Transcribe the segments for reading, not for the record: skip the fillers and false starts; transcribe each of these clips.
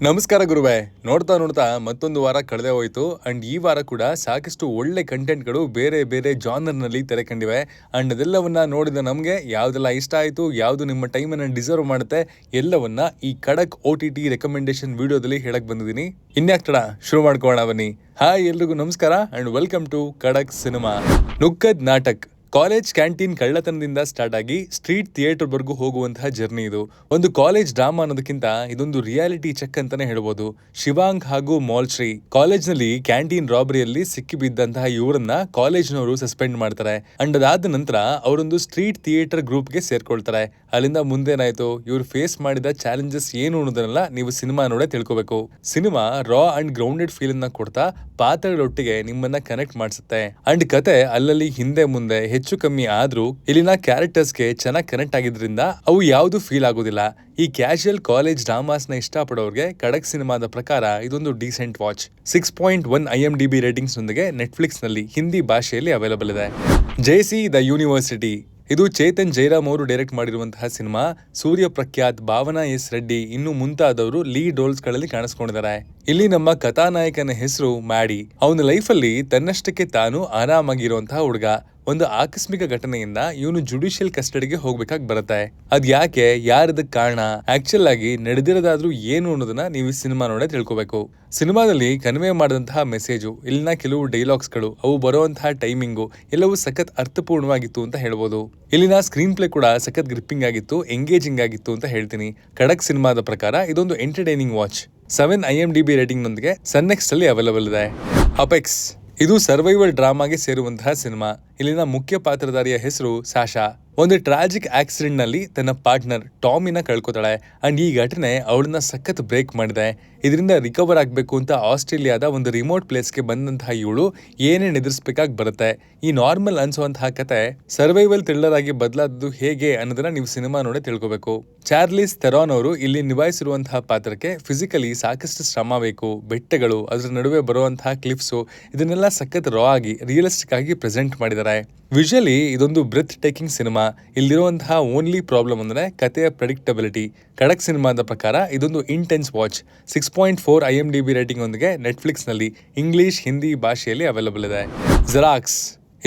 ನಮಸ್ಕಾರ ಗುರುವೆ. ನೋಡ್ತಾ ನೋಡ್ತಾ ಮತ್ತೊಂದು ವಾರ ಕಳೆದೇ ಹೋಯಿತು. ಅಂಡ್ ಈ ವಾರ ಕೂಡ ಸಾಕಷ್ಟು ಒಳ್ಳೆ ಕಂಟೆಂಟ್ಗಳು ಬೇರೆ ಬೇರೆ ಜಾನರ್ನಲ್ಲಿ ತೆರೆ ಕಂಡಿವೆ. ಅಂಡ್ ಅದೆಲ್ಲವನ್ನ ನೋಡಿದ ನಮಗೆ ಯಾವುದೆಲ್ಲ ಇಷ್ಟ ಆಯಿತು, ಯಾವುದು ನಿಮ್ಮ ಟೈಮನ್ನು ಡಿಸರ್ವ್ ಮಾಡುತ್ತೆ, ಎಲ್ಲವನ್ನ ಈ ಖಡಕ್ OTT ರೆಕಮೆಂಡೇಶನ್ ವಿಡಿಯೋದಲ್ಲಿ ಹೇಳಕ್ ಬಂದಿದ್ದೀನಿ. ಇನ್ಯಾಕ್ ತಡ, ಶುರು ಮಾಡ್ಕೊಳ್ಳೋಣ ಬನ್ನಿ. ಹಾಯ್ ಎಲ್ರಿಗೂ ನಮಸ್ಕಾರ ಅಂಡ್ ವೆಲ್ಕಮ್ ಟು ಖಡಕ್ ಸಿನಿಮಾ. ನುಕ್ಕದ್ ನಾಟಕ್ ಕಾಲೇಜ್ ಕ್ಯಾಂಟೀನ್ ಕಳ್ಳತನದಿಂದ ಸ್ಟಾರ್ಟ್ ಆಗಿ ಸ್ಟ್ರೀಟ್ ಥಿಯೇಟರ್ವರೆಗೂ ಹೋಗುವಂತಹ ಜರ್ನಿ ಇದು. ಒಂದು ಕಾಲೇಜ್ ಡ್ರಾಮಾ ಅನ್ನೋದಕ್ಕಿಂತ ಇದೊಂದು ರಿಯಾಲಿಟಿ ಚೆಕ್ ಅಂತಾನೆ ಹೇಳ್ಬೋದು. ಶಿವಾಂಗ್ ಹಾಗೂ ಮಾಲ್ಶ್ರೀ ಕಾಲೇಜ್ನಲ್ಲಿ ಕ್ಯಾಂಟೀನ್ ರಾಬರಿಯಲ್ಲಿ ಸಿಕ್ಕಿಬಿದ್ದಂತಹ ಇವರನ್ನ ಕಾಲೇಜ್ನವರು ಸಸ್ಪೆಂಡ್ ಮಾಡ್ತಾರೆ. ಅಂಡ್ ಅದಾದ ನಂತರ ಅವರೊಂದು ಸ್ಟ್ರೀಟ್ ಥಿಯೇಟರ್ ಗ್ರೂಪ್ಗೆ ಸೇರ್ಕೊಳ್ತಾರೆ. ಅಲ್ಲಿಂದ ಮುಂದೇನಾಯ್ತು, ಇವ್ರು ಫೇಸ್ ಮಾಡಿದ ಚಾಲೆಂಜಸ್ ಏನು ಅನ್ನೋದನ್ನೆಲ್ಲ ನೀವು ಸಿನಿಮಾ ನೋಡೇ ತಿಳ್ಕೊಬೇಕು. Cinema raw and grounded feel ಅನ್ನ ಕೊಡ್ತಾ ಪಾತ್ರಗಳೊಟ್ಟಿಗೆ ನಿಮ್ಮನ್ನ ಕನೆಕ್ಟ್ ಮಾಡಿಸುತ್ತೆ. ಅಂಡ್ ಕತೆ ಅಲ್ಲಲ್ಲಿ ಹಿಂದೆ ಮುಂದೆ ಹೆಚ್ಚು ಕಮ್ಮಿ ಆದ್ರೂ ಇಲ್ಲಿನ ಕ್ಯಾರೆಕ್ಟರ್ಸ್ಗೆ ಚೆನ್ನಾಗಿ ಕನೆಕ್ಟ್ ಆಗಿದ್ರಿಂದ ಅವು ಯಾವುದು ಫೀಲ್ ಆಗೋದಿಲ್ಲ. ಈ ಕ್ಯಾಶುಯಲ್ ಕಾಲೇಜ್ ಡ್ರಾಮಾಸ್ ನ ಇಷ್ಟಪಡೋರ್ಗೆ ಖಡಕ್ ಸಿನಿಮಾದ ಪ್ರಕಾರ ಇದೊಂದು ಡೀಸೆಂಟ್ ವಾಚ್. 6.1 IMDb ರೇಟಿಂಗ್ಸ್ ನೊಂದಿಗೆ ನೆಟ್ಫ್ಲಿಕ್ಸ್ ನಲ್ಲಿ ಹಿಂದಿ ಭಾಷೆಯಲ್ಲಿ ಅವೈಲಬಲ್ ಇದೆ. ಜೇಸಿ ದ ಯೂನಿವರ್ಸಿಟಿ ಇದು ಚೇತನ್ ಜೈರಾಮ್ ಅವರು ಡೈರೆಕ್ಟ್ ಮಾಡಿರುವಂತಹ ಸಿನಿಮಾ. ಸೂರ್ಯ ಪ್ರಖ್ಯಾತ್, ಭಾವನಾ ಎಸ್ ರೆಡ್ಡಿ ಇನ್ನು ಮುಂತಾದವರು ಲೀಡ್ ರೋಲ್ಸ್ ಗಳಲ್ಲಿ ಕಾಣಿಸ್ಕೊಂಡಿದ್ದಾರೆ. ಇಲ್ಲಿ ನಮ್ಮ ಕಥಾನಾಯಕನ ಹೆಸರು ಮ್ಯಾಡಿ. ಅವನ ಲೈಫಲ್ಲಿ ತನ್ನಷ್ಟಕ್ಕೆ ತಾನು ಆರಾಮಾಗಿರುವಂತಹ ಹುಡುಗ. ಒಂದು ಆಕಸ್ಮಿಕ ಘಟನೆಯಿಂದ ಇವನು ಜುಡಿಷಿಯಲ್ ಕಸ್ಟಡಿಗೆ ಹೋಗ್ಬೇಕಾಗಿ ಬರುತ್ತೆ. ಅದ್ ಯಾಕೆ, ಯಾರದಕ್ ಕಾರಣ, ಆಕ್ಚುಲ್ ಆಗಿ ನಡೆದಿರೋದಾದ್ರೂ ಏನು ಅನ್ನೋದನ್ನ ನೀವು ಈ ಸಿನಿಮಾ ನೋಡೇ ತಿಳ್ಕೊಬೇಕು. ಸಿನಿಮಾದಲ್ಲಿ ಕನ್ವೆ ಮಾಡಿದಂತಹ ಮೆಸೇಜು, ಇಲ್ಲಿನ ಕೆಲವು ಡೈಲಾಗ್ಸ್ಗಳು, ಅವು ಬರುವಂತಹ ಟೈಮಿಂಗು ಎಲ್ಲವೂ ಸಖತ್ ಅರ್ಥಪೂರ್ಣವಾಗಿತ್ತು ಅಂತ ಹೇಳ್ಬೋದು. ಇಲ್ಲಿನ ಸ್ಕ್ರೀನ್ ಪ್ಲೇ ಕೂಡ ಸಖತ್ ಗ್ರಿಪ್ಪಿಂಗ್ ಆಗಿತ್ತು, ಎಂಗೇಜಿಂಗ್ ಆಗಿತ್ತು ಅಂತ ಹೇಳ್ತೀನಿ. ಖಡಕ್ ಸಿನಿಮಾದ ಪ್ರಕಾರ ಇದೊಂದು ಎಂಟರ್ಟೈನಿಂಗ್ ವಾಚ್. 7 IMDb ರೇಟಿಂಗ್ ನೊಂದಿಗೆ ಸನ್ನೆಕ್ಸ್ಟ್ ಅಲ್ಲಿ ಅವೈಲಬಲ್ ಇದೆ. ಅಪೆಕ್ಸ್ ಇದು ಸರ್ವೈವಲ್ ಡ್ರಾಮಾಗೆ ಸೇರುವಂತಹ ಸಿನಿಮಾ. ಇಲ್ಲಿನ ಮುಖ್ಯ ಪಾತ್ರಧಾರಿಯ ಹೆಸರು ಸಾಶಾ. ಒಂದು ಟ್ರಾಜಿಕ್ ಆಕ್ಸಿಡೆಂಟ್ ನಲ್ಲಿ ತನ್ನ ಪಾರ್ಟ್ನರ್ ಟಾಮಿನ ಕಳ್ಕೊತಾಳೆ. ಅಂಡ್ ಈ ಘಟನೆ ಅವಳನ್ನ ಸಖತ್ ಬ್ರೇಕ್ ಮಾಡಿದೆ. ಇದರಿಂದ ರಿಕವರ್ ಆಗ್ಬೇಕು ಅಂತ ಆಸ್ಟ್ರೇಲಿಯಾದ ಒಂದು ರಿಮೋಟ್ ಪ್ಲೇಸ್ಗೆ ಬಂದಂತಹ ಇವಳು ಏನೇನ್ ಎದುರಿಸಬೇಕಾಗಿ ಬರುತ್ತೆ. ಈ ನಾರ್ಮಲ್ ಅನ್ಸುವಂತಹ ಕತೆ ಸರ್ವೈವಲ್ ಥ್ರಿಲ್ಲರ್ ಆಗಿ ಬದಲಾದದ್ದು ಹೇಗೆ ಅನ್ನೋದನ್ನ ನೀವು ಸಿನಿಮಾ ನೋಡೇ ತಿಳ್ಕೊಬೇಕು. ಚಾರ್ಲಿಸ್ ಥೆರಾನ್ ಅವರು ಇಲ್ಲಿ ನಿಭಾಯಿಸಿರುವಂತಹ ಪಾತ್ರಕ್ಕೆ ಫಿಸಿಕಲಿ ಸಾಕಷ್ಟು ಶ್ರಮ ಬೇಕು. ಬೆಟ್ಟಗಳು, ಅದರ ನಡುವೆ ಬರುವಂತಹ ಕ್ಲಿಫ್ಸು, ಇದನ್ನೆಲ್ಲ ಸಖತ್ ರಾ ಆಗಿ ರಿಯಲಿಸ್ಟಿಕ್ ಆಗಿ ಪ್ರೆಸೆಂಟ್ ಮಾಡಿದ್ದಾರೆ. ವಿಜುವಲಿ ಇದೊಂದು ಬ್ರೆತ್ ಟೇಕಿಂಗ್ ಸಿನಿಮಾ. ಇಲ್ಲಿರುವಂತಹ ಓನ್ಲಿ ಪ್ರಾಬ್ಲಮ್ ಅಂದ್ರೆ ಕಥೆಯ ಪ್ರೆಡಿಕ್ಟಬಿಲಿಟಿ. ಖಡಕ್ ಸಿನಿಮಾದ ಪ್ರಕಾರ ಇದೊಂದು ಇಂಟೆನ್ಸ್ ವಾಚ್. 6.4 IMDb ರೇಟಿಂಗ್ ಒಂದಿಗೆ ನೆಟ್ಫ್ಲಿಕ್ಸ್ ನಲ್ಲಿ ಇಂಗ್ಲಿಷ್, ಹಿಂದಿ ಭಾಷೆಯಲ್ಲಿ ಅವೈಲಬಲ್ ಇದೆ. ಜೆರಾಕ್ಸ್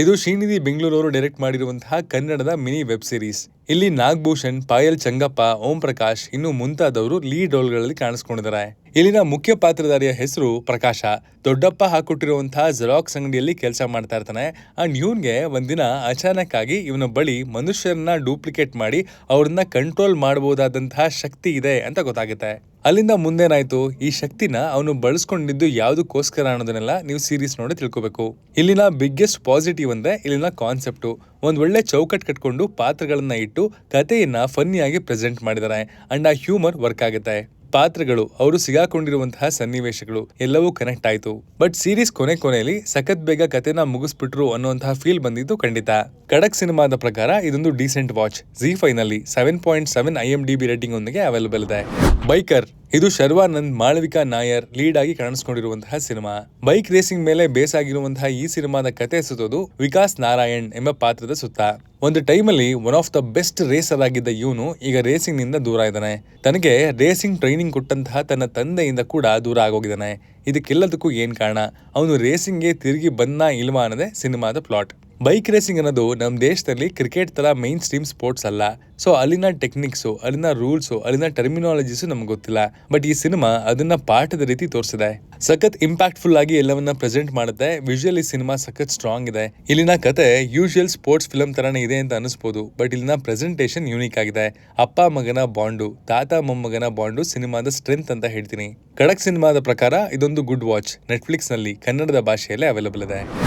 ಇದು ಶ್ರೀನಿಧಿ ಬೆಂಗಳೂರು ಅವರು ಡೈರೆಕ್ಟ್ ಮಾಡಿರುವಂತಹ ಕನ್ನಡದ ಮಿನಿ ವೆಬ್ ಸೀರೀಸ್. ಇಲ್ಲಿ ನಾಗಭೂಷಣ್, ಪಾಯಲ್ ಚಂಗಪ್ಪ, ಓಂ ಪ್ರಕಾಶ್ ಇನ್ನು ಮುಂತಾದವರು ಲೀಡ್ ರೋಲ್ಗಳಲ್ಲಿ ಕಾಣಿಸ್ಕೊಂಡಿದ್ದಾರೆ. ಇಲ್ಲಿನ ಮುಖ್ಯ ಪಾತ್ರಧಾರಿಯ ಹೆಸರು ಪ್ರಕಾಶ. ದೊಡ್ಡಪ್ಪ ಹಾಕೊಟ್ಟಿರುವಂತಹ ಜೆರಾಕ್ಸ್ ಅಂಗಡಿಯಲ್ಲಿ ಕೆಲಸ ಮಾಡ್ತಾ ಇರ್ತಾನೆ. ಅಂಡ್ ಇವನ್ಗೆ ಒಂದಿನ ಅಚಾನಕ್ ಆಗಿ ಇವನ ಬಳಿ ಮನುಷ್ಯರನ್ನ ಡೂಪ್ಲಿಕೇಟ್ ಮಾಡಿ ಅವ್ರನ್ನ ಕಂಟ್ರೋಲ್ ಮಾಡಬಹುದಾದಂತಹ ಶಕ್ತಿ ಇದೆ ಅಂತ ಗೊತ್ತಾಗುತ್ತೆ. ಅಲ್ಲಿಂದ ಮುಂದೇನಾಯ್ತು, ಈ ಶಕ್ತಿನ ಅವನು ಬಳಸ್ಕೊಂಡಿದ್ದು ಯಾವುದಕ್ಕೋಸ್ಕರ ಅನ್ನೋದನ್ನೆಲ್ಲ ನೀವು ಸೀರೀಸ್ ನೋಡಿ ತಿಳ್ಕೊಬೇಕು. ಇಲ್ಲಿನ ಬಿಗ್ಗೆಸ್ಟ್ ಪಾಸಿಟಿವ್ ಅಂದ್ರೆ ಇಲ್ಲಿನ ಕಾನ್ಸೆಪ್ಟು. ಒಂದ್ ಒಳ್ಳೆ ಚೌಕಟ್ ಕಟ್ಕೊಂಡು ಪಾತ್ರಗಳನ್ನ ಇಟ್ಟು ಕಥೆಯನ್ನ ಫನ್ನಿಯಾಗಿ ಪ್ರೆಸೆಂಟ್ ಮಾಡಿದ್ದಾರೆ. ಅಂಡ್ ಆ ಹ್ಯೂಮರ್ ವರ್ಕ್ ಆಗುತ್ತೆ. ಪಾತ್ರಗಳು, ಅವರು ಸಿಗಾಕೊಂಡಿರುವಂತಹ ಸನ್ನಿವೇಶಗಳು ಎಲ್ಲವೂ ಕನೆಕ್ಟ್ ಆಯ್ತು. ಬಟ್ ಸೀರೀಸ್ ಕೊನೆಯಲ್ಲಿ ಸಖತ್ ಬೇಗ ಕಥೆನ ಮುಗಿಸ್ಬಿಟ್ರು ಅನ್ನುವಂತಹ ಫೀಲ್ ಬಂದಿದ್ದು ಖಂಡಿತ. ಖಡಕ್ ಸಿನಿಮಾದ ಪ್ರಕಾರ ಇದೊಂದು ಡೀಸೆಂಟ್ ವಾಚ್. ZEE5 ನಲ್ಲಿ 7.7 IMDb ರೇಟಿಂಗ್ ಒಂದಿಗೆ ಅವೈಲಬಲ್ ಇದೆ. ಬೈಕರ್ ಇದು ಶರ್ವಾನಂದ್, ಮಾಳವಿಕಾ ನಾಯರ್ ಲೀಡ್ ಆಗಿ ಕಾಣಿಸ್ಕೊಂಡಿರುವಂತಹ ಸಿನಿಮಾ. ಬೈಕ್ ರೇಸಿಂಗ್ ಮೇಲೆ ಬೇಸ್ ಆಗಿರುವಂತಹ ಈ ಸಿನಿಮಾದ ಕತೆ ಸುತ್ತೋದು ವಿಕಾಸ್ ನಾರಾಯಣ್ ಎಂಬ ಪಾತ್ರದ ಸುತ್ತ. ಒಂದು ಟೈಮಲ್ಲಿ one of the best racer ಆಗಿದ್ದ ಇವನು ಈಗ ರೇಸಿಂಗ್ ನಿಂದ ದೂರ ಇದ್ದಾನೆ. ತನಗೆ ರೇಸಿಂಗ್ ಟ್ರೈನಿಂಗ್ ಕೊಟ್ಟಂತಹ ತನ್ನ ತಂದೆಯಿಂದ ಕೂಡ ದೂರ ಆಗೋಗಿದ್ದಾನೆ. ಇದಕ್ಕೆಲ್ಲದಕ್ಕೂ ಏನ್ ಕಾರಣ, ಅವನು ರೇಸಿಂಗ್ಗೆ ತಿರುಗಿ ಬಂದ ಇಲ್ವಾ ಅನ್ನೋದೇ ಸಿನಿಮಾದ ಪ್ಲಾಟ್. ಬೈಕ್ ರೇಸಿಂಗ್ ಅನ್ನೋದು ನಮ್ಮ ದೇಶದಲ್ಲಿ ಕ್ರಿಕೆಟ್ ತರ ಮೈನ್ ಸ್ಟ್ರೀಮ್ ಸ್ಪೋರ್ಟ್ಸ್ ಅಲ್ಲ. ಸೊ ಅಲ್ಲಿನ ಟೆಕ್ನಿಕ್ಸು, ಅಲ್ಲಿನ ರೂಲ್ಸು, ಅಲ್ಲಿನ ಟರ್ಮಿನಾಲಜೀಸು ನಮ್ಗೆ ಗೊತ್ತಿಲ್ಲ. ಬಟ್ ಈ ಸಿನಿಮಾ ಅದನ್ನ ಪಾಠದ ರೀತಿ ತೋರಿಸಿದೆ. ಸಖತ್ ಇಂಪ್ಯಾಕ್ಟ್ಫುಲ್ ಆಗಿ ಎಲ್ಲವನ್ನ ಪ್ರೆಸೆಂಟ್ ಮಾಡುತ್ತೆ. ವಿಜುವಲಿ ಸಿನಿಮಾ ಸಖತ್ ಸ್ಟ್ರಾಂಗ್ ಇದೆ. ಇಲ್ಲಿನ ಕತೆ ಯೂಶುವಲ್ ಸ್ಪೋರ್ಟ್ಸ್ ಫಿಲಂ ತರಾನೇ ಇದೆ ಅಂತ ಅನಿಸ್ಬೋದು. ಬಟ್ ಇಲ್ಲಿನ ಪ್ರೆಸೆಂಟೇಷನ್ ಯೂನಿಕ್ ಆಗಿದೆ. ಅಪ್ಪ ಮಗನ ಬಾಂಡು, ತಾತ ಮೊಮ್ಮಗನ ಬಾಂಡು ಸಿನಿಮಾದ ಸ್ಟ್ರೆಂತ್ ಅಂತ ಹೇಳ್ತೀನಿ. ಖಡಕ್ ಸಿನಿಮಾದ ಪ್ರಕಾರ ಇದೊಂದು ಗುಡ್ ವಾಚ್. ನೆಟ್ಫ್ಲಿಕ್ಸ್ ನಲ್ಲಿ ಕನ್ನಡದ ಭಾಷೆಯಲ್ಲಿ ಅವೈಲಬಲ್ ಇದೆ.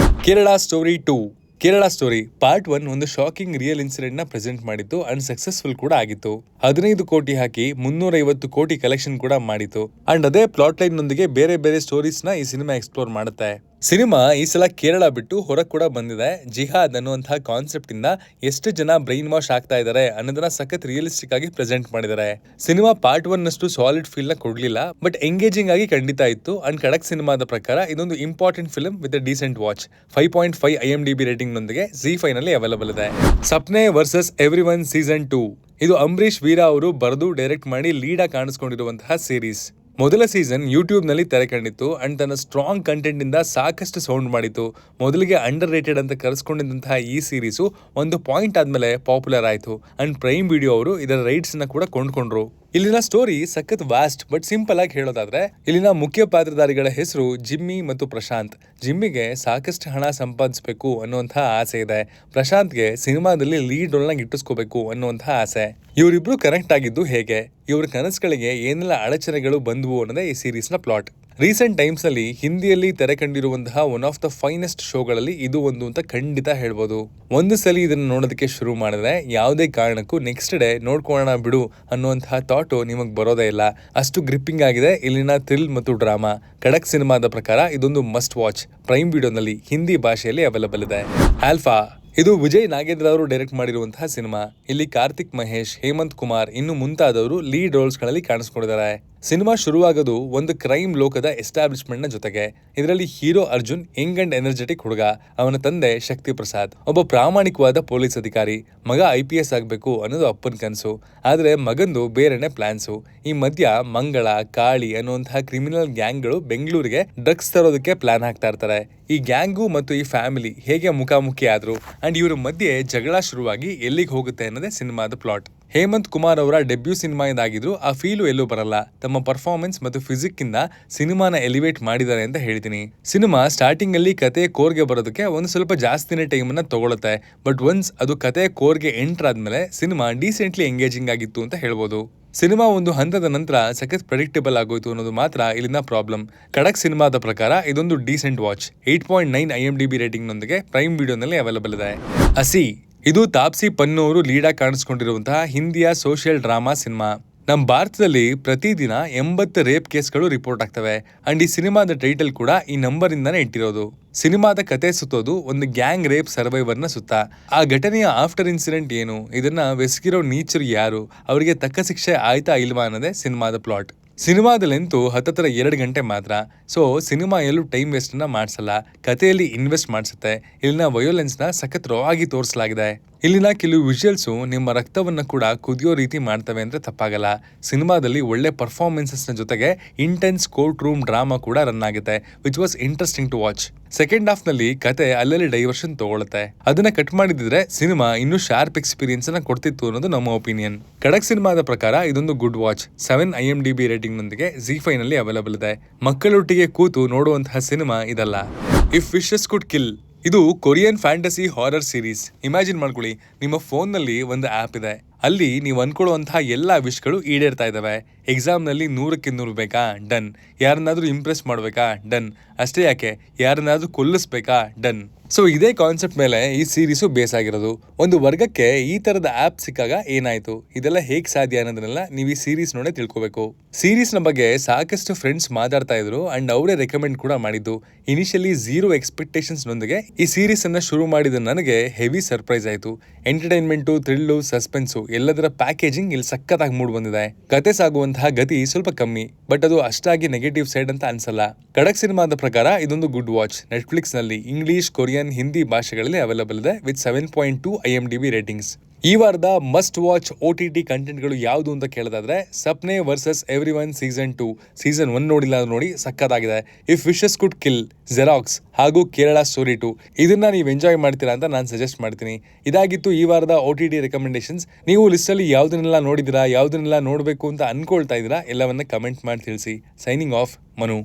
Kerala story 2 Kerala story part 1 ಒಂದು ಶಾಕಿಂಗ್ ರಿಯಲ್ ಇನ್ಸಿಡೆಂಟ್ ನ ಪ್ರೆಸೆಂಟ್ ಮಾಡಿತ್ತು ಅಂಡ್ ಸಕ್ಸಸ್ಫುಲ್ ಕೂಡ ಆಗಿತ್ತು. 15 ಕೋಟಿ ಹಾಕಿ 350 ಕೋಟಿ ಕಲೆಕ್ಷನ್ ಕೂಡ ಮಾಡಿತ್ತು. ಅಂಡ್ ಅದೇ ಪ್ಲಾಟ್ ಲೈನ್ ನೊಂದಿಗೆ ಬೇರೆ ಬೇರೆ ಸ್ಟೋರೀಸ್ ನ ಈ ಸಿನಿಮಾ ಎಕ್ಸ್ಪ್ಲೋರ್ ಮಾಡುತ್ತೆ. ಸಿನಿಮಾ ಈ ಸಲ ಕೇರಳ ಬಿಟ್ಟು ಹೊರಗೆ ಕೂಡ ಬಂದಿದೆ. ಜಿಹಾದ್ ಅನ್ನುವಂತಹ ಕಾನ್ಸೆಪ್ಟ್ ಇಂದ ಎಷ್ಟು ಜನ ಬ್ರೈನ್ ವಾಶ್ ಆಗ್ತಾ ಇದಾರೆ ಅನ್ನೋದನ್ನ ಸಖತ್ ರಿಯಲಿಸ್ಟಿಕ್ ಆಗಿ ಪ್ರೆಸೆಂಟ್ ಮಾಡಿದ್ದಾರೆ. ಸಿನಿಮಾ ಪಾರ್ಟ್ 1 ನಷ್ಟು ಸಾಲಿಡ್ ಫೀಲ್ ನ ಕೊಡ್ಲಿಲ್ಲ, ಬಟ್ ಎಂಗೇಜಿಂಗ್ ಆಗಿ ಖಂಡಿತ ಇತ್ತು. ಅಂಡ್ ಖಡಕ್ ಸಿನಿಮಾದ ಪ್ರಕಾರ ಇದೊಂದು important film with decent watch. 5.5 IMDb rating ನೊಂದಿಗೆ ZEE5 ನಲ್ಲಿ ಅವೈಲಬಲ್ ಇದೆ. ಸಪ್ನೆ ವರ್ಸಸ್ ಎವ್ರಿವನ್ ಸೀಸನ್ 2 ಇದು ಅಂಬರೀಶ್ ವೀರಾ ಅವರು ಬರೆದು ಡೈರೆಕ್ಟ್ ಮಾಡಿ ಲೀಡ್ ಆಗಿ ಕಾಣಿಸ್ಕೊಂಡಿರುವಂತಹ ಸೀರೀಸ್. ಮೊದಲ ಸೀಸನ್ ಯೂಟ್ಯೂಬ್ನಲ್ಲಿ ತೆರೆ ಕಂಡಿತ್ತು ಅಂಡ್ ತನ್ನ ಸ್ಟ್ರಾಂಗ್ ಕಂಟೆಂಟ್ ಇಂದ ಸಾಕಷ್ಟು ಸೌಂಡ್ ಮಾಡಿತ್ತು. ಮೊದಲಿಗೆ ಅಂಡರ್ ರೇಟೆಡ್ ಅಂತ ಕರೆಸ್ಕೊಂಡಿದ್ದಂತಹ ಈ ಸೀರೀಸು ಒಂದು ಪಾಯಿಂಟ್ ಆದ್ಮೇಲೆ ಪಾಪ್ಯುಲರ್ ಆಯಿತು ಅಂಡ್ ಪ್ರೈಮ್ ವಿಡಿಯೋ ಅವರು ಇದರ ರೈಟ್ಸ್ ನ ಕೂಡ ಕೊಂಡ್ಕೊಂಡ್ರು. ಇಲ್ಲಿನ ಸ್ಟೋರಿ ಸಖತ್ ವಾಸ್ಟ್ ಬಟ್ ಸಿಂಪಲ್ ಆಗಿ ಹೇಳೋದಾದ್ರೆ ಇಲ್ಲಿನ ಮುಖ್ಯ ಪಾತ್ರಧಾರಿಗಳ ಹೆಸರು ಜಿಮ್ಮಿ ಮತ್ತು ಪ್ರಶಾಂತ್. ಜಿಮ್ಮಿಗೆ ಸಾಕಷ್ಟು ಹಣ ಸಂಪಾದಿಸಬೇಕು ಅನ್ನುವಂತಹ ಆಸೆ ಇದೆ. ಪ್ರಶಾಂತ್ಗೆ ಸಿನಿಮಾದಲ್ಲಿ ಲೀಡ್ ರೋಲ್ ನ ಇಟ್ಟಿಸ್ಕೋಬೇಕು ಅನ್ನುವಂತಹ ಆಸೆ. ಇವರಿಬ್ರು ಕನೆಕ್ಟ್ ಆಗಿದ್ದು ಹೇಗೆ, ಇವರ ಕನಸುಗಳಿಗೆ ಏನೆಲ್ಲ ಅಡಚಣೆಗಳು ಬಂದವು ಅನ್ನೋದೇ ಈ ಸೀರೀಸ್ ನ ಪ್ಲಾಟ್. ರೀಸೆಂಟ್ ಟೈಮ್ಸ್ ನಲ್ಲಿ ಹಿಂದಿಯಲ್ಲಿ ತೆರೆ ಕಂಡಿರುವಂತಹ ಒನ್ ಆಫ್ ದ ಫೈನೆಸ್ಟ್ ಶೋಗಳಲ್ಲಿ ಇದು ಒಂದು ಅಂತ ಖಂಡಿತ ಹೇಳ್ಬೋದು. ಒಂದು ಸಲ ಇದನ್ನ ನೋಡೋದಕ್ಕೆ ಶುರು ಮಾಡಿದ್ರೆ ಯಾವುದೇ ಕಾರಣಕ್ಕೂ ನೆಕ್ಸ್ಟ್ ಡೇ ನೋಡ್ಕೊಳ್ಳೋಣ ಬಿಡು ಅನ್ನುವಂತಹ ಥಾಟ್ ನಿಮಗೆ ಬರೋದೇ ಇಲ್ಲ. ಅಷ್ಟು ಗ್ರಿಪ್ಪಿಂಗ್ ಆಗಿದೆ ಇಲ್ಲಿನ ಥ್ರಿಲ್ ಮತ್ತು ಡ್ರಾಮಾ. ಖಡಕ್ ಸಿನಿಮಾದ ಪ್ರಕಾರ ಇದೊಂದು ಮಸ್ಟ್ ವಾಚ್. ಪ್ರೈಮ್ ವಿಡಿಯೋನಲ್ಲಿ ಹಿಂದಿ ಭಾಷೆಯಲ್ಲಿ ಅವೈಲಬಲ್ ಇದೆ. ಆಲ್ಫಾ ಇದು ವಿಜಯ್ ನಾಗೇಂದ್ರ ಅವರು ಡೈರೆಕ್ಟ್ ಮಾಡಿರುವಂತಹ ಸಿನಿಮಾ. ಇಲ್ಲಿ ಕಾರ್ತಿಕ್ ಮಹೇಶ್, ಹೇಮಂತ್ ಕುಮಾರ್ ಇನ್ನು ಮುಂತಾದವರು ಲೀಡ್ ರೋಲ್ಸ್ ಗಳಲ್ಲಿ ಕಾಣಿಸ್ಕೊಂಡಿದ್ದಾರೆ. ಸಿನಿಮಾ ಶುರುವಾಗೋದು ಒಂದು ಕ್ರೈಮ್ ಲೋಕದ ಎಸ್ಟಾಬ್ಲಿಷ್ಮೆಂಟ್ ನ ಜೊತೆಗೆ. ಇದರಲ್ಲಿ hero Arjun Young and energetic ಹುಡುಗ, ಅವನ ತಂದೆ ಶಕ್ತಿ ಪ್ರಸಾದ್ ಒಬ್ಬ ಪ್ರಾಮಾಣಿಕವಾದ ಪೊಲೀಸ್ ಅಧಿಕಾರಿ. ಮಗ IPS ಆಗ್ಬೇಕು ಅನ್ನೋದು ಅಪ್ಪನ ಕನಸು, ಆದ್ರೆ ಮಗಂದು ಬೇರೆನೆ ಪ್ಲಾನ್ಸು. ಈ ಮಧ್ಯ ಮಂಗಳ, ಕಾಳಿ ಅನ್ನುವಂತಹ ಕ್ರಿಮಿನಲ್ ಗ್ಯಾಂಗ್ಗಳು ಬೆಂಗಳೂರಿಗೆ ಡ್ರಗ್ಸ್ ತರೋದಕ್ಕೆ ಪ್ಲಾನ್ ಹಾಕ್ತಾ ಇರ್ತಾರೆ. ಈ ಗ್ಯಾಂಗು ಮತ್ತು ಈ ಫ್ಯಾಮಿಲಿ ಹೇಗೆ ಮುಖಾಮುಖಿ ಆದ್ರು ಅಂಡ್ ಇವರ ಮಧ್ಯೆ ಜಗಳ ಶುರುವಾಗಿ ಎಲ್ಲಿಗೆ ಹೋಗುತ್ತೆ ಅನ್ನೋದೇ ಸಿನಿಮಾದ ಪ್ಲಾಟ್. ಹೇಮಂತ್ ಕುಮಾರ್ ಅವರ ಡೆಬ್ಯೂ ಸಿನಿಮಾ ಇದಾಗಿದ್ರು ಆ ಫೀಲು ಎಲ್ಲೂ ಬರಲ್ಲ. ತಮ್ಮ ಪರ್ಫಾರ್ಮೆನ್ಸ್ ಮತ್ತು ಫಿಸಿಕ್ ಇಂದ ಸಿನಿಮಾನ ಎಲಿವೇಟ್ ಮಾಡಿದ್ದಾರೆ ಅಂತ ಹೇಳ್ತೀನಿ. ಸಿನಿಮಾ ಸ್ಟಾರ್ಟಿಂಗ್ ಅಲ್ಲಿ ಕತೆ ಕೋರ್ಗೆ ಬರೋದಕ್ಕೆ ಒಂದು ಸ್ವಲ್ಪ ಜಾಸ್ತಿನೇ ಟೈಮ್ ಅನ್ನ ತಗೊಳುತ್ತೆ. ಬಟ್ ಒನ್ಸ್ ಅದು ಕತೆ ಕೋರ್ಗೆ ಎಂಟರ್ ಆದ್ಮೇಲೆ ಸಿನಿಮಾ ಡೀಸೆಂಟ್ಲಿ ಎಂಗೇಜಿಂಗ್ ಆಗಿತ್ತು ಅಂತ ಹೇಳ್ಬೋದು. ಸಿನಿಮಾ ಒಂದು ಹಂತದ ನಂತರ ಸಖತ್ ಪ್ರೆಡಿಕ್ಟಬಲ್ ಆಗೋಯ್ತು ಅನ್ನೋದು ಮಾತ್ರ ಇಲ್ಲಿನ ಪ್ರಾಬ್ಲಮ್. ಖಡಕ್ ಸಿನಿಮಾದ ಪ್ರಕಾರ ಇದೊಂದು ಡೀಸೆಂಟ್ ವಾಚ್. 8.9 IMDb ರೇಟಿಂಗ್ ನೊಂದಿಗೆ ಪ್ರೈಮ್ ವಿಡಿಯೋನಲ್ಲಿ ಅವೈಲಬಲ್ ಇದೆ. ಹಸಿ ಇದು ತಾಪ್ಸಿ ಪನ್ನು ಅವರು ಲೀಡಾಗಿ ಕಾಣಿಸ್ಕೊಂಡಿರುವಂತಹ ಹಿಂದಿಯ ಸೋಷಿಯಲ್ ಡ್ರಾಮಾ ಸಿನಿಮಾ. ನಮ್ಮ ಭಾರತದಲ್ಲಿ ಪ್ರತಿದಿನ 80 ರೇಪ್ ಕೇಸ್ಗಳು ರಿಪೋರ್ಟ್ ಆಗ್ತವೆ ಅಂಡ್ ಈ ಸಿನಿಮಾದ ಟೈಟಲ್ ಕೂಡ ಈ ನಂಬರ್ ಇಂದಾನೆ ಇಟ್ಟಿರೋದು. ಸಿನಿಮಾದ ಕತೆ ಸುತ್ತೋದು ಒಂದು ಗ್ಯಾಂಗ್ ರೇಪ್ ಸರ್ವೈವರ್ನ ಸುತ್ತ. ಆ ಘಟನೆಯ ಆಫ್ಟರ್ ಇನ್ಸಿಡೆಂಟ್ ಏನು, ಇದನ್ನ ಬೆಸಗಿರೋ ನೀಚರು ಯಾರು, ಅವರಿಗೆ ತಕ್ಕ ಶಿಕ್ಷೆ ಆಯ್ತಾ ಇಲ್ವಾ ಅನ್ನೋದೇ ಸಿನಿಮಾದ ಪ್ಲಾಟ್. ಸಿನಿಮಾದ ಲೆಂತು 2 ಗಂಟೆ ಮಾತ್ರ. ಸೊ ಸಿನಿಮಾ ಎಲ್ಲೂ ಟೈಮ್ ವೇಸ್ಟ್ ನ ಮಾಡಿಸಲ್ಲ, ಕಥೆಯಲ್ಲಿ ಇನ್ವೆಸ್ಟ್ ಮಾಡಿಸುತ್ತೆ. ಇಲ್ಲಿನ ವಯೋಲೆನ್ಸ್ ನ ಸಖತ್ ರಾ ಆಗಿ ತೋರಿಸಲಾಗಿದೆ. ಇಲ್ಲಿನ ಕೆಲವು ವಿಜುವಲ್ಸು ನಿಮ್ಮ ರಕ್ತವನ್ನ ಕೂಡ ಕುದಿಯೋ ರೀತಿ ಮಾಡ್ತವೆ ಅಂದ್ರೆ ತಪ್ಪಾಗಲ್ಲ. ಸಿನಿಮಾದಲ್ಲಿ ಒಳ್ಳೆ ಪರ್ಫಾರ್ಮೆನ್ಸಸ್ ನ ಜೊತೆಗೆ ಇಂಟೆನ್ಸ್ ಕೋರ್ಟ್ ರೂಮ್ ಡ್ರಾಮಾ ಕೂಡ ರನ್ ಆಗುತ್ತೆ, which was interesting to watch. Second half ನಲ್ಲಿ ಕತೆ ಅಲ್ಲಲ್ಲಿ ಡೈವರ್ಷನ್ ತಗೊಳುತ್ತೆ. ಅದನ್ನ ಕಟ್ ಮಾಡಿದ್ರೆ ಸಿನಿಮಾ ಇನ್ನೂ ಶಾರ್ಪ್ ಎಕ್ಸ್ಪೀರಿಯನ್ಸ್ ಅನ್ನ ಕೊಡ್ತಿತ್ತು ಅನ್ನೋದು ನಮ್ಮ ಒಪಿನಿಯನ್. ಖಡಕ್ ಸಿನಿಮಾದ ಪ್ರಕಾರ ಇದೊಂದು ಗುಡ್ ವಾಚ್. 7 IMDb ರೇಟಿಂಗ್ ನೊಂದಿಗೆ ZEE5 ನಲ್ಲಿ ಅವೈಲಬಲ್ ಇದೆ. ಮಕ್ಕಳೊಟ್ಟಿಗೆ ಕೂತು ನೋಡುವಂತಹ ಸಿನಿಮಾ ಇದಲ್ಲ. ಇಫ್ ವಿಶಸ್ ಕುಡ್ ಕಿಲ್ ಇದು Korean fantasy horror series. Imagine ಮಾಡ್ಕೊಳ್ಳಿ, ನಿಮ್ಮ ಫೋನ್ ನಲ್ಲಿ ಒಂದು ಆಪ್ ಇದೆ, ಅಲ್ಲಿ ನೀವು ಅನ್ಕೊಳ್ಳುವಂತಹ ಎಲ್ಲಾ ವಿಶ್ಗಳು ಈಡೇರ್ತಾ ಇದಾವೆ. ಎಕ್ಸಾಮ್ ನಲ್ಲಿ 100ಕ್ಕೆ 100 ಬೇಕಾ? ಡನ್. ಯಾರನ್ನಾದ್ರೂ ಇಂಪ್ರೆಸ್ ಮಾಡ್ಬೇಕಾ? ಡನ್. ಅಷ್ಟೇ ಯಾಕೆ, ಯಾರನ್ನಾದ್ರೂ ಕೊಲ್ಲಿಸ್ಬೇಕಾ? ಡನ್. ಸೊ ಇದೇ ಕಾನ್ಸೆಪ್ಟ್ ಮೇಲೆ ಈ ಸೀರೀಸು ಬೇಸ್ ಆಗಿರೋದು. ಒಂದು ವರ್ಗಕ್ಕೆ ಈ ತರದ ಆಪ್ ಸಿಕ್ಕಾಗ ಏನಾಯ್ತು, ಇದೆಲ್ಲ ಹೇಗ್ ಸಾಧ್ಯ ಅನ್ನೋದನ್ನೆಲ್ಲ ನೀವು ಈ ಸೀರೀಸ್ ನೋಡೇ ತಿಳ್ಕೊಬೇಕು. ಸೀರೀಸ್ ನ ಬಗ್ಗೆ ಸಾಕಷ್ಟು ಫ್ರೆಂಡ್ಸ್ ಮಾತಾಡ್ತಾ ಇದ್ರು ಅಂಡ್ ಅವರೇ ರೆಕಮೆಂಡ್ ಕೂಡ ಮಾಡಿದ್ದು. ಇನಿಷಿಯಲಿ 0 ಎಕ್ಸ್ಪೆಕ್ಟೇಷನ್ಸ್ ನೊಂದಿಗೆ ಈ ಸೀರೀಸ್ ಅನ್ನ ಶುರು ಮಾಡಿದ ನನಗೆ ಹೆವಿ ಸರ್ಪ್ರೈಸ್ ಆಯ್ತು. ಎಂಟರ್ಟೈನ್ಮೆಂಟು, ಥ್ರಿಲ್ಲು, ಸಸ್ಪೆನ್ಸು ಎಲ್ಲದರ ಪ್ಯಾಕೇಜಿಂಗ್ ಇಲ್ಲಿ ಸಖತ್ತಾಗಿ ಮೂಡ್ ಬಂದಿದೆ. ಕತೆ ಸಾಗುವಂತಹ ಗತಿ ಸ್ವಲ್ಪ ಕಮ್ಮಿ, ಬಟ್ ಅದು ಅಷ್ಟಾಗಿ ನೆಗೆಟಿವ್ ಸೈಡ್ ಅಂತ ಅನ್ಸಲ್ಲ. ಖಡಕ್ ಸಿನಿಮಾದ ಪ್ರಕಾರ ಇದೊಂದು ಗುಡ್ ವಾಚ್. ನೆಟ್ಫ್ಲಿಕ್ಸ್ ನಲ್ಲಿ ಇಂಗ್ಲಿಷ್, ಕೊರಿಯನ್, ಹಿಂದಿ ಭಾಷೆಗಳಲ್ಲಿ ಅವೈಲಬಲ್ ಇದೆ ವಿತ್ 7.2 IMDb ರೇಟಿಂಗ್ಸ್. ಈ ವಾರದ ಮಸ್ಟ್ ವಾಚ್ OTT ಕಂಟೆಂಟ್ಗಳು ಯಾವುದು ಅಂತ ಕೇಳೋದಾದ್ರೆ ಸಪ್ನೆ ವರ್ಸಸ್ ಎವ್ರಿವನ್ ಸೀಸನ್ 2. ಸೀಸನ್ 1 ನೋಡಿಲ್ಲ ಅಂದ್ರೆ ನೋಡಿ, ಸಕ್ಕತ್ತಾಗಿದೆ. If wishes could kill, xerox ಹಾಗೂ ಕೇರಳ ಸ್ಟೋರಿ 2 ಇದನ್ನ ನೀವು ಎಂಜಾಯ್ ಮಾಡ್ತೀರಾ ಅಂತ ನಾನು ಸಜೆಸ್ಟ್ ಮಾಡ್ತೀನಿ. ಇದಾಗಿತ್ತು ಈ ವಾರದ OTT ರೆಕಮೆಂಡೇಶನ್ಸ್. ನೀವು ಲಿಸ್ಟ್ ಅಲ್ಲಿ ಯಾವ್ದನ್ನೆಲ್ಲ ನೋಡಿದಿರಾ, ಯಾವ್ದನ್ನೆಲ್ಲ ನೋಡ್ಬೇಕು ಅಂತ ಅನ್ಕೊಳ್ತಾ ಇದ್ದೀರಾ, ಎಲ್ಲವನ್ನ ಕಮೆಂಟ್ ಮಾಡಿ ತಿಳಿಸಿ. Signing off, Manu.